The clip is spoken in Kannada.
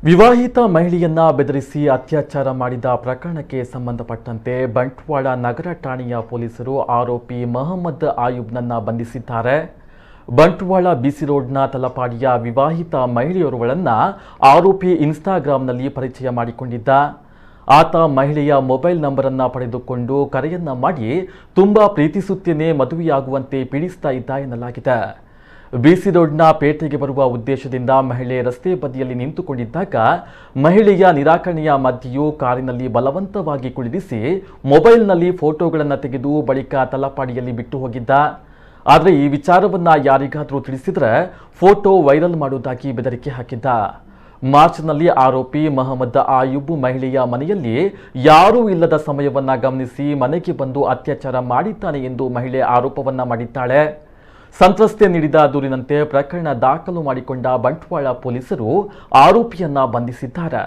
ವಿವಾಹಿತ ಮಹಿಳೆಯನ್ನ ಬೆದರಿಸಿ ಅತ್ಯಾಚಾರ ಮಾಡಿದ ಪ್ರಕರಣಕ್ಕೆ ಸಂಬಂಧಪಟ್ಟಂತೆ ಬಂಟ್ವಾಳ ನಗರ ಠಾಣೆಯ ಪೊಲೀಸರು ಆರೋಪಿ ಮೊಹಮ್ಮದ್ ಆಯುಬ್ನನ್ನ ಬಂಧಿಸಿದ್ದಾರೆ. ಬಂಟ್ವಾಳ ಬಿಸಿ ರೋಡ್ನ ತಲಪಾಡಿಯ ವಿವಾಹಿತ ಮಹಿಳೆಯೊರ್ವಳನ್ನ ಆರೋಪಿ ಇನ್ಸ್ಟಾಗ್ರಾಂನಲ್ಲಿ ಪರಿಚಯ ಮಾಡಿಕೊಂಡಿದ್ದ. ಆತ ಮಹಿಳೆಯ ಮೊಬೈಲ್ ನಂಬರ್ ಅನ್ನು ಪಡೆದುಕೊಂಡು ಕರೆಯನ್ನ ಮಾಡಿ ತುಂಬಾ ಪ್ರೀತಿಸುತ್ತೇನೆ, ಮದುವೆಯಾಗುವಂತೆ ಪೀಡಿಸ್ತಾ ಇದ್ದ ಎನ್ನಲಾಗಿದೆ. ಬಿಸಿ ರೋಡ್ನ ಪೇಟೆಗೆ ಬರುವ ಉದ್ದೇಶದಿಂದ ಮಹಿಳೆ ರಸ್ತೆ ಬದಿಯಲ್ಲಿ ನಿಂತುಕೊಂಡಿದ್ದಾಗ ಮಹಿಳೆಯ ನಿರಾಕರಣೆಯ ಮಧ್ಯೆಯೂ ಕಾರಿನಲ್ಲಿ ಬಲವಂತವಾಗಿ ಕುಳ್ಳಿರಿಸಿ ಮೊಬೈಲ್ನಲ್ಲಿ ಫೋಟೋಗಳನ್ನು ತೆಗೆದು ಬಳಿಕ ತಲಪಾಡಿಯಲ್ಲಿ ಬಿಟ್ಟು ಹೋಗಿದ್ದ. ಆದರೆ ಈ ವಿಚಾರವನ್ನ ಯಾರಿಗಾದರೂ ತಿಳಿಸಿದರೆ ಫೋಟೋ ವೈರಲ್ ಮಾಡುವುದಾಗಿ ಬೆದರಿಕೆ ಹಾಕಿದ್ದ. ಮಾರ್ಚ್ನಲ್ಲಿ ಆರೋಪಿ ಮೊಹಮ್ಮದ್ ಆಯುಬ್ ಮಹಿಳೆಯ ಮನೆಯಲ್ಲಿ ಯಾರೂ ಇಲ್ಲದ ಸಮಯವನ್ನ ಗಮನಿಸಿ ಮನೆಗೆ ಬಂದು ಅತ್ಯಾಚಾರ ಮಾಡಿದ್ದಾನೆ ಎಂದು ಮಹಿಳೆ ಆರೋಪವನ್ನ ಮಾಡಿದ್ದಾಳೆ. ಸಂತ್ರಸ್ತೆ ನೀಡಿದ ದೂರಿನಂತೆ ಪ್ರಕರಣ ದಾಖಲು ಮಾಡಿಕೊಂಡ ಬಂಟ್ವಾಳ ಪೊಲೀಸರು ಆರೋಪಿಯನ್ನ ಬಂಧಿಸಿದ್ದಾರೆ.